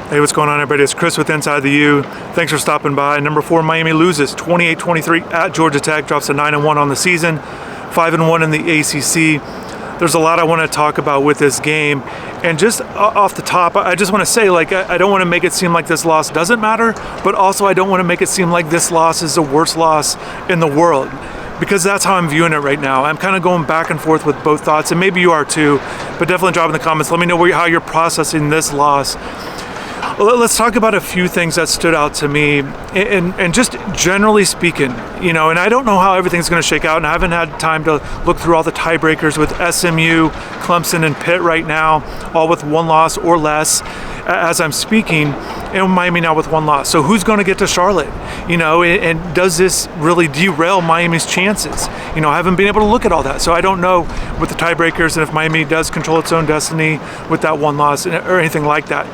Hey, what's going on, everybody? It's Chris with Inside the U. Thanks for stopping by. Number 4, Miami loses 28-23 at Georgia Tech, drops to 9-1 on the season, 5-1 in the ACC. There's a lot I want to talk about with this game. And just off the top, I just want to say, I don't want to make it seem like this loss doesn't matter, but also I don't want to make it seem like this loss is the worst loss in the world, because that's how I'm viewing it right now. I'm kind of going back and forth with both thoughts, and maybe you are too, but definitely drop in the comments. Let me know how you're processing this loss. Well, let's talk about a few things that stood out to me, and just generally speaking, and I don't know how everything's going to shake out, and I haven't had time to look through all the tiebreakers with SMU, Clemson, and Pitt right now, all with one loss or less as I'm speaking, and Miami now with one loss. So who's going to get to Charlotte? And does this really derail Miami's chances? I haven't been able to look at all that, so I don't know with the tiebreakers and if Miami does control its own destiny with that one loss or anything like that.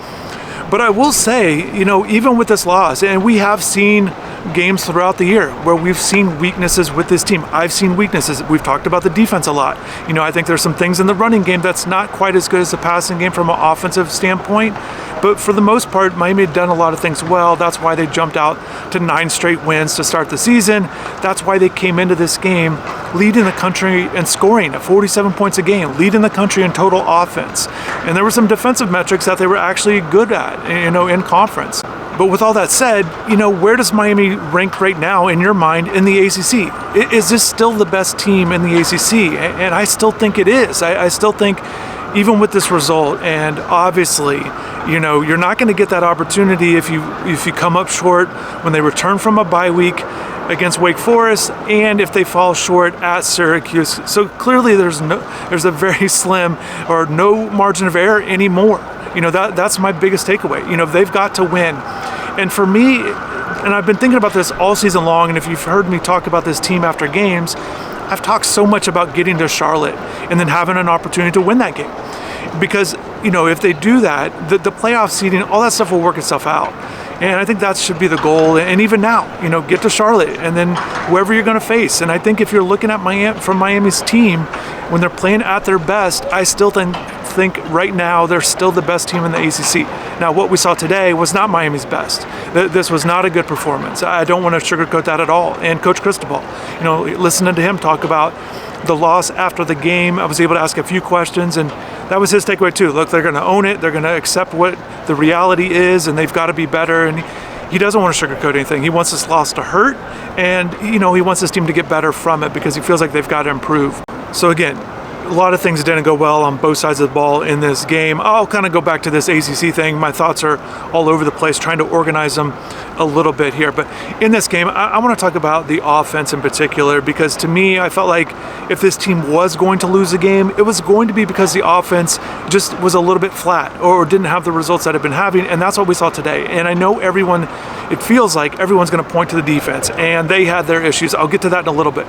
But I will say, even with this loss, and we have seen games throughout the year where we've seen weaknesses with this team. I've seen weaknesses. We've talked about the defense a lot. I think there's some things in the running game that's not quite as good as the passing game from an offensive standpoint. But for the most part, Miami had done a lot of things well. That's why they jumped out to 9 straight wins to start the season. That's why they came into this game leading the country in scoring at 47 points a game, leading the country in total offense. And there were some defensive metrics that they were actually good at, in conference. But with all that said, where does Miami rank right now in your mind in the ACC? Is this still the best team in the ACC? And I still think it is. I still think, even with this result, and obviously, you're not going to get that opportunity if you come up short when they return from a bye week against Wake Forest, and if they fall short at Syracuse. So clearly there's a very slim or no margin of error anymore. That's my biggest takeaway. They've got to win. And for me, and I've been thinking about this all season long, and if you've heard me talk about this team after games, I've talked so much about getting to Charlotte and then having an opportunity to win that game. Because, if they do that, the playoff seeding, all that stuff will work itself out. And I think that should be the goal. And even now, get to Charlotte and then whoever you're going to face. And I think if you're looking at Miami's team, when they're playing at their best, I still think right now they're still the best team in the ACC. Now, what we saw today was not Miami's best. This was not a good performance. I don't want to sugarcoat that at all. And Coach Cristobal, listening to him talk about the loss after the game, I was able to ask a few questions, and that was his takeaway too. Look, they're going to own it. They're going to accept what the reality is, and they've got to be better. And he doesn't want to sugarcoat anything. He wants this loss to hurt, and he wants his team to get better from it because he feels like they've got to improve. So again, a lot of things didn't go well on both sides of the ball in this game. I'll kind of go back to this ACC thing. My thoughts are all over the place, trying to organize them a little bit here. But in this game, I want to talk about the offense in particular, because to me, I felt like if this team was going to lose a game, it was going to be because the offense just was a little bit flat or didn't have the results that it had been having. And that's what we saw today. And I know it feels like everyone's going to point to the defense, and they had their issues. I'll get to that in a little bit.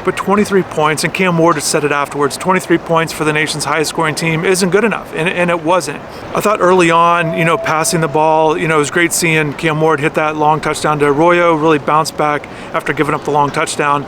But 23 points, and Cam Ward said it afterwards, 23 points for the nation's highest scoring team isn't good enough, and it wasn't. I thought early on, passing the ball, it was great seeing Cam Ward hit that long touchdown to Arroyo, really bounced back after giving up the long touchdown.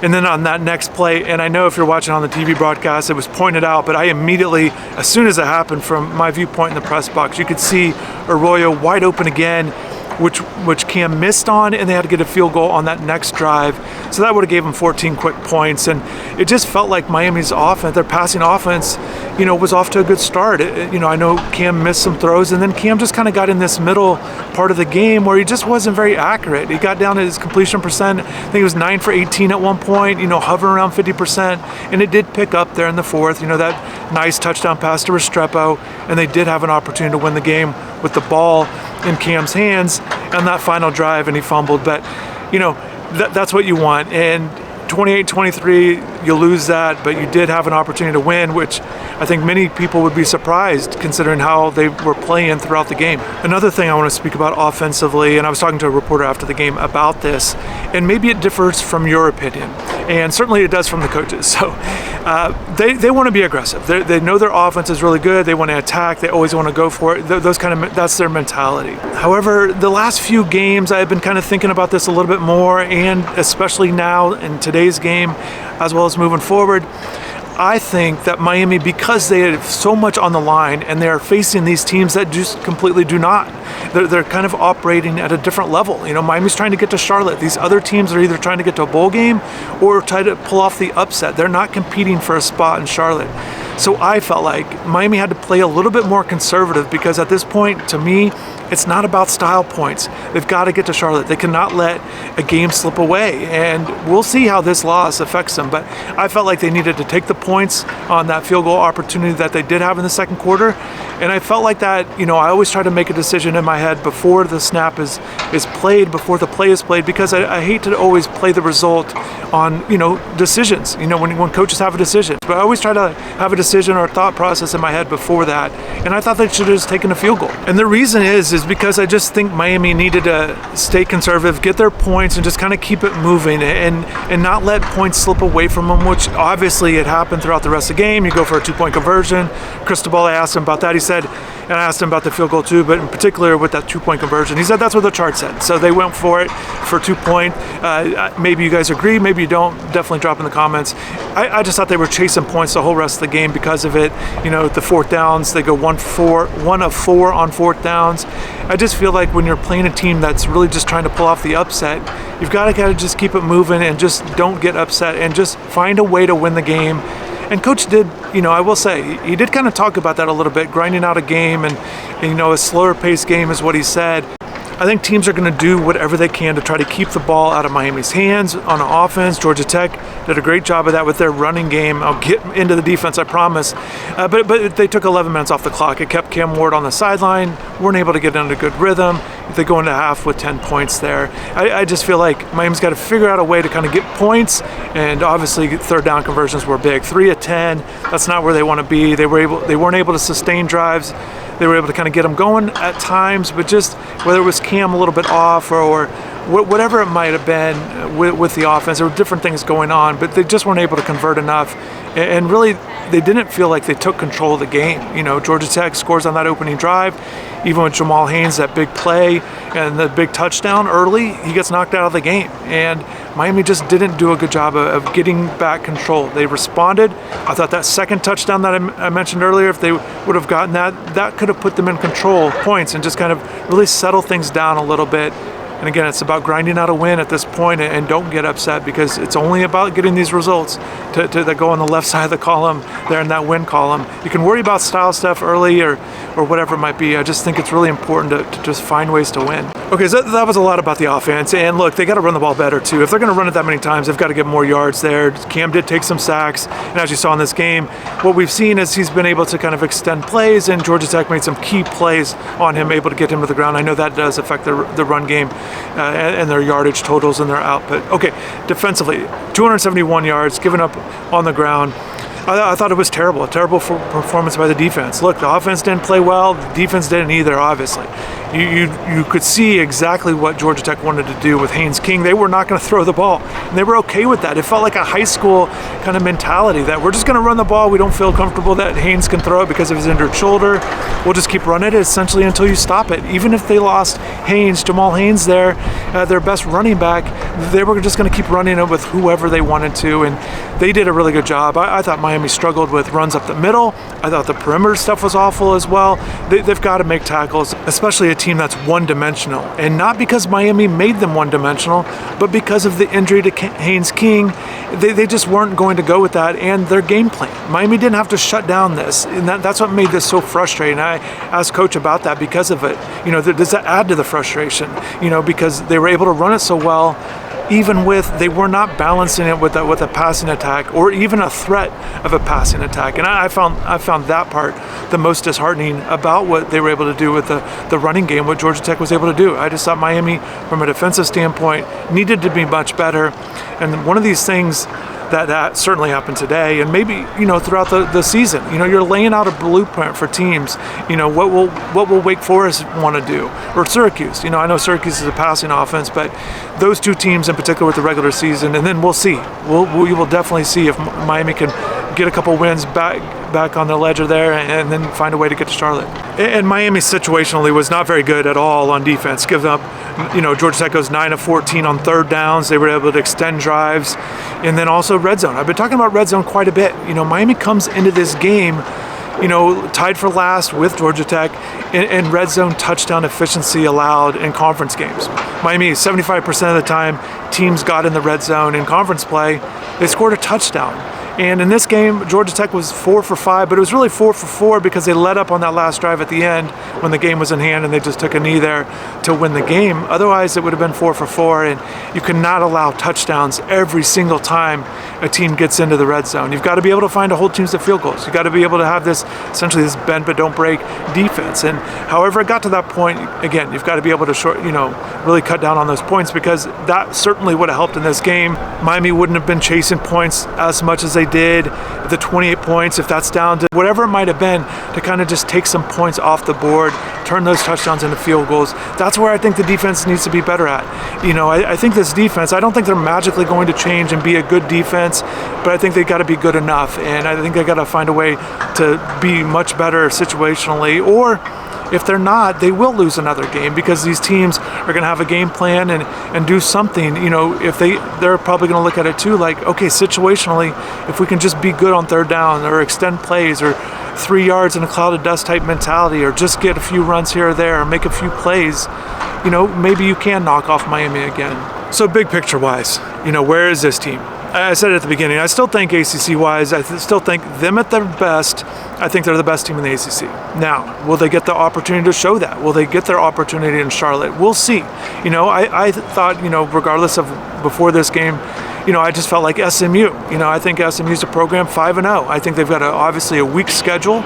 And then on that next play, and I know if you're watching on the TV broadcast, it was pointed out, but I immediately, as soon as it happened from my viewpoint in the press box, you could see Arroyo wide open again, which Cam missed on, and they had to get a field goal on that next drive. So that would have gave them 14 quick points. And it just felt like Miami's offense, their passing offense, was off to a good start. I know Cam missed some throws, and then Cam just kind of got in this middle part of the game where he just wasn't very accurate. He got down to his completion percent. I think he was 9 for 18 at one point, hovering around 50%. And it did pick up there in the fourth, that nice touchdown pass to Restrepo. And they did have an opportunity to win the game with the ball in Cam's hands on that final drive, and he fumbled. But, that's what you want. And 28-23, you lose that, but you did have an opportunity to win, which I think many people would be surprised considering how they were playing throughout the game. Another thing I want to speak about offensively, and I was talking to a reporter after the game about this, and maybe it differs from your opinion, and certainly it does from the coaches. So they want to be aggressive. They know their offense is really good. They want to attack. They always want to go for it. That's their mentality. However, the last few games, I've been kind of thinking about this a little bit more, and especially now in today's game, as well as moving forward, I think that Miami, because they have so much on the line and they are facing these teams that just completely do not. they're kind of operating at a different level. Miami's trying to get to Charlotte. These other teams are either trying to get to a bowl game or try to pull off the upset. They're not competing for a spot in Charlotte. So I felt like Miami had to play a little bit more conservative, because at this point, to me, it's not about style points. They've got to get to Charlotte. They cannot let a game slip away. And we'll see how this loss affects them. But I felt like they needed to take the points on that field goal opportunity that they did have in the second quarter. And I felt like that, I always try to make a decision in my head before the snap is played, before the play is played, because I hate to always play the result on, decisions, when coaches have a decision. But I always try to have a decision or a thought process in my head before that. And I thought they should have just taken a field goal. And the reason is because I just think Miami needed to stay conservative, get their points, and just kind of keep it moving and not let points slip away from them, which obviously it happened throughout the rest of the game. You go for a 2-point conversion. Cristobal, I asked him about that. He said, and I asked him about the field goal too, but in particular with that 2-point conversion, he said that's what the chart said. So they went for it for 2-point. Maybe you guys agree, maybe you don't. Definitely drop in the comments. I just thought they were chasing points the whole rest of the game because of it. The fourth downs, they go 1 of 4 on fourth downs. I just feel like when you're playing a team that's really just trying to pull off the upset, you've got to just keep it moving and just don't get upset and just find a way to win the game. And Coach did, I will say, he did kind of talk about that a little bit, grinding out a game and a slower paced game is what he said. I think teams are going to do whatever they can to try to keep the ball out of Miami's hands on offense. Georgia Tech did a great job of that with their running game. I'll get into the defense, I promise. But they took 11 minutes off the clock. It kept Cam Ward on the sideline, weren't able to get into good rhythm. They go into half with 10 points there. I just feel like Miami's got to figure out a way to kind of get points, and obviously third down conversions were big. 3 of 10, that's not where they want to be. They weren't able to sustain drives. They were able to kind of get them going at times, but just whether it was Cam a little bit off or whatever it might have been with the offense, there were different things going on, but they just weren't able to convert enough. And really, they didn't feel like they took control of the game. Georgia Tech scores on that opening drive. Even with Jamal Haynes, that big play and the big touchdown early, he gets knocked out of the game. And Miami just didn't do a good job of getting back control. They responded. I thought that second touchdown that I mentioned earlier, if they would have gotten that could have put them in control points and just kind of really settle things down a little bit. And again, it's about grinding out a win at this point, and don't get upset, because it's only about getting these results that go on the left side of the column there in that win column. You can worry about style stuff early or whatever it might be. I just think it's really important to just find ways to win. Okay, so that was a lot about the offense. And look, they got to run the ball better too. If they're going to run it that many times, they've got to get more yards there. Cam did take some sacks. And as you saw in this game, what we've seen is he's been able to kind of extend plays, and Georgia Tech made some key plays on him, able to get him to the ground. I know that does affect the run game and their yardage totals and their output. Okay, defensively, 271 yards given up on the ground. I thought it was terrible, a terrible performance by the defense. Look, the offense didn't play well, the defense didn't either, obviously. You could see exactly what Georgia Tech wanted to do with Haynes King. They were not going to throw the ball, and they were okay with that. It felt like a high school kind of mentality that we're just going to run the ball. We don't feel comfortable that Haynes can throw it because of his injured shoulder. We'll just keep running it essentially until you stop it. Even if they lost Jamal Haynes there, their best running back, they were just going to keep running it with whoever they wanted to, and they did a really good job. I thought Miami struggled with runs up the middle. I thought the perimeter stuff was awful as well. They've got to make tackles, especially a team that's one-dimensional. And not because Miami made them one-dimensional, but because of the injury to Haynes King. They just weren't going to go with that and their game plan. Miami didn't have to shut down this, and that's what made this so frustrating. I asked Coach about that because of it. Does that add to the frustration? Because they were able to run it so well, even with they were not balancing it with a passing attack or even a threat of a passing attack. And I found that part the most disheartening about what they were able to do with the running game, what Georgia Tech was able to do. I just thought Miami, from a defensive standpoint, needed to be much better. And one of these things that certainly happened today, and maybe throughout the season. You're laying out a blueprint for teams. What will Wake Forest want to do, or Syracuse? I know Syracuse is a passing offense, but those two teams in particular with the regular season, and then we'll see. We will definitely see if Miami can get a couple wins back on the ledger there, and then find a way to get to Charlotte. And Miami situationally was not very good at all on defense. Giving up, Georgia Tech goes 9 of 14 on third downs. They were able to extend drives, and then also red zone. I've been talking about red zone quite a bit. Miami comes into this game tied for last with Georgia Tech in red zone touchdown efficiency allowed in conference games. Miami, 75% of the time, teams got in the red zone in conference play, they scored a touchdown. And in this game, Georgia Tech was 4 for 5, but it was really 4 for 4 because they let up on that last drive at the end when the game was in hand and they just took a knee there to win the game. Otherwise, it would have been 4 for 4, and you cannot allow touchdowns every single time a team gets into the red zone. You've got to be able to find to hold teams to field goals. You've got to be able to have this, essentially this bend but don't break defense. And however it got to that point, again, you've got to be able to really cut down on those points, because that certainly would have helped in this game. Miami wouldn't have been chasing points as much as they did. The 28 points, if that's down to whatever it might have been, to kind of just take some points off the board, turn those touchdowns into field goals. That's where I think the defense needs to be better at. I think this defense, I don't think they're magically going to change and be a good defense, but I think they got to be good enough, and I think they got to find a way to be much better situationally, or if they're not, they will lose another game, because these teams are going to have a game plan and do something. If they're probably going to look at it too, like, okay, situationally, if we can just be good on third down or extend plays or 3 yards in a cloud of dust type mentality, or just get a few runs here or there or make a few plays, maybe you can knock off Miami again. So big picture wise, where is this team? I said it at the beginning, I still think ACC-wise, I still think them at their best, I think they're the best team in the ACC. Now, will they get the opportunity to show that? Will they get their opportunity in Charlotte? We'll see. I thought, regardless of before this game, I just felt like SMU. I think SMU's a program 5-0. I think they've got obviously a weak schedule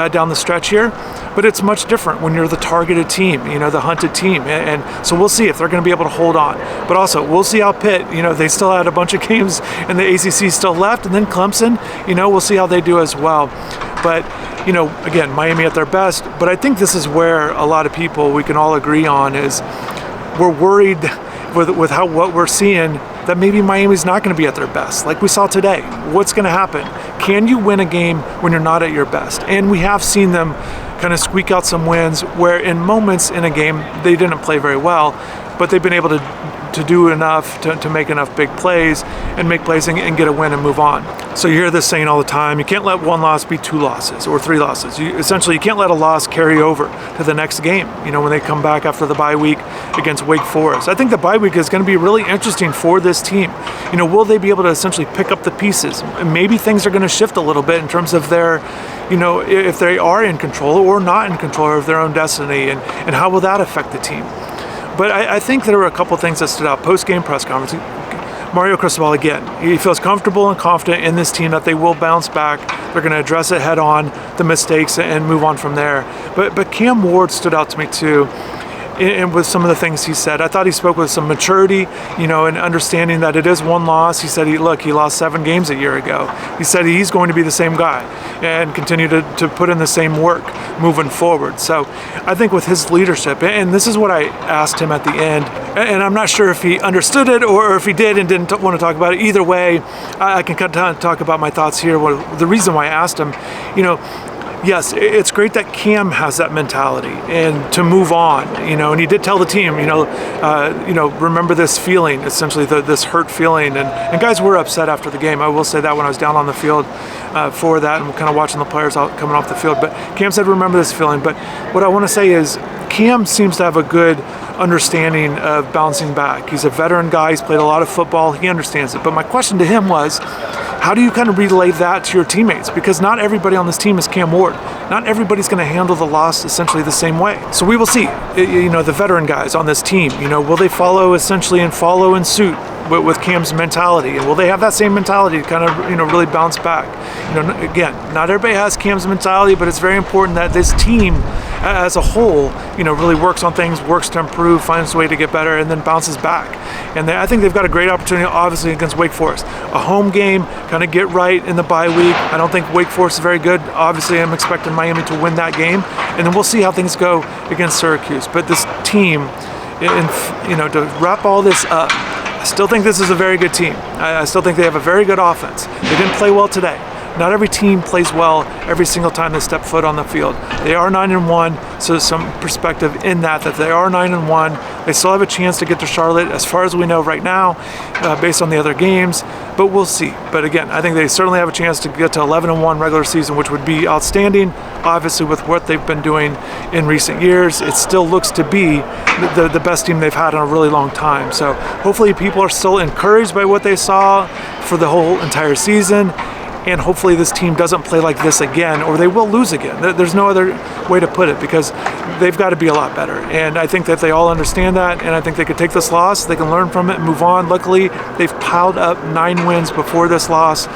down the stretch here, but it's much different when you're the targeted team, the hunted team. And so we'll see if they're going to be able to hold on. But also, we'll see how Pitt, they still had a bunch of games in the ACC still left, and then Clemson, we'll see how they do as well. But, again, Miami at their best. But I think this is where a lot of people, we can all agree on, is we're worried with what we're seeing, that maybe Miami's not going to be at their best, like we saw today. What's going to happen? Can you win a game when you're not at your best? And we have seen them kind of squeak out some wins where in moments in a game they didn't play very well, but they've been able to do enough to make enough big plays and make plays and get a win and move on. So you hear this saying all the time, you can't let one loss be 2 losses or 3 losses. Essentially, you can't let a loss carry over to the next game, when they come back after the bye week against Wake Forest. I think the bye week is going to be really interesting for this team. Will they be able to essentially pick up the pieces? Maybe things are going to shift a little bit in terms of their, if they are in control or not in control of their own destiny, and how will that affect the team? But I think there were a couple things that stood out. Post-game press conference, Mario Cristobal, again, he feels comfortable and confident in this team that they will bounce back. They're going to address it head on, the mistakes, and move on from there. But Cam Ward stood out to me too. And with some of the things he said, I thought he spoke with some maturity, and understanding that it is one loss. He said, he lost 7 games a year ago. He said he's going to be the same guy and continue to put in the same work moving forward. So I think with his leadership, and this is what I asked him at the end, and I'm not sure if he understood it or if he did and didn't want to talk about it. Either way, I can kind of talk about my thoughts here. The reason why I asked him, yes, it's great that Cam has that mentality and to move on, and he did tell the team, remember this feeling, essentially this hurt feeling, and guys were upset after the game. I will say that when I was down on the field for that and kind of watching the players out coming off the field, but Cam said, remember this feeling. But what I want to say is Cam seems to have a good understanding of bouncing back. He's a veteran guy, he's played a lot of football, he understands it. But my question to him was, how do you kind of relay that to your teammates? Because not everybody on this team is Cam Ward. Not everybody's going to handle the loss essentially the same way. So we will see, the veteran guys on this team, will they follow in suit with Cam's mentality? And will they have that same mentality to kind of, really bounce back? Again, not everybody has Cam's mentality, but it's very important that this team as a whole, really works on things, works to improve, finds a way to get better, and then bounces back. And I think they've got a great opportunity, obviously, against Wake Forest. A home game, kind of get right in the bye week. I don't think Wake Forest is very good. Obviously, I'm expecting Miami to win that game, and then we'll see how things go against Syracuse. But this team, to wrap all this up, I still think this is a very good team. I still think they have a very good offense. They didn't play well today. Not every team plays well every single time they step foot on the field. They are 9-1, so there's some perspective in that they are 9-1. They still have a chance to get to Charlotte, as far as we know right now, based on the other games, but we'll see. But again, I think they certainly have a chance to get to 11-1 regular season, which would be outstanding. Obviously, with what they've been doing in recent years, it still looks to be the best team they've had in a really long time. So hopefully people are still encouraged by what they saw for the whole entire season, and hopefully this team doesn't play like this again, or they will lose again. There's no other way to put it, because they've got to be a lot better. And I think that they all understand that, and I think they could take this loss, they can learn from it and move on. Luckily, they've piled up 9 wins before this loss,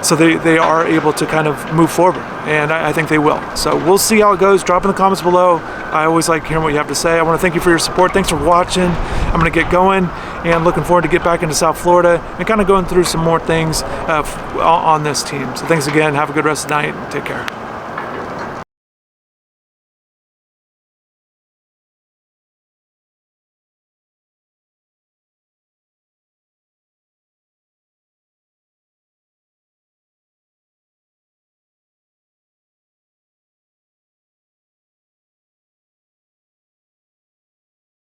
so they are able to kind of move forward, and I think they will. So we'll see how it goes. Drop in the comments below. I always like hearing what you have to say. I want to thank you for your support. Thanks for watching. I'm going to get going, and looking forward to get back into South Florida and kind of going through some more things on this team. So thanks again. Have a good rest of the night. Take care.